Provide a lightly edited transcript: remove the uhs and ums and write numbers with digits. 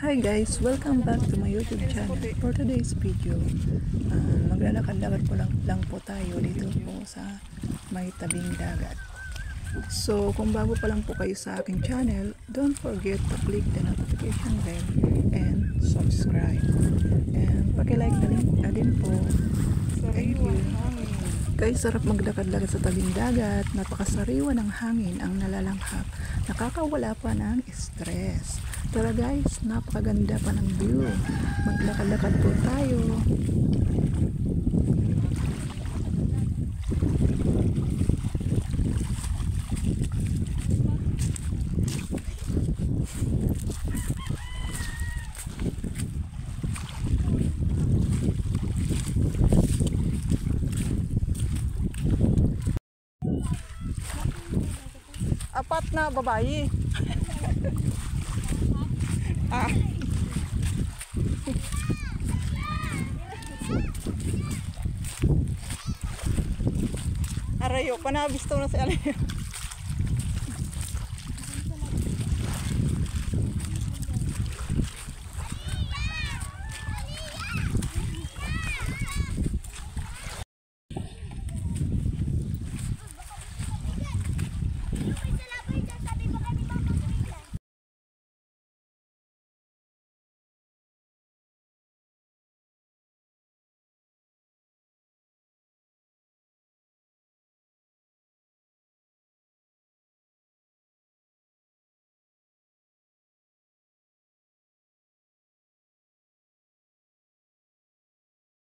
Hi guys, welcome back to my YouTube channel. For today's video, maglalakad-lakad po lang po tayo dito po sa may tabing dagat. So kung bago pa lang po kayo sa aking channel, don't forget to click the notification bell and subscribe. And paki-like na din po. Thank you. Guys, sarap maglakad-lakad sa tabing dagat. Napakasariwa ng hangin ang nalalanghap. Nakakawala pa ng stress. Tara guys, napakaganda pa ng view. Maglakad-lakad po tayo. Apat na babae. Arayo, panabisto na si Alayo.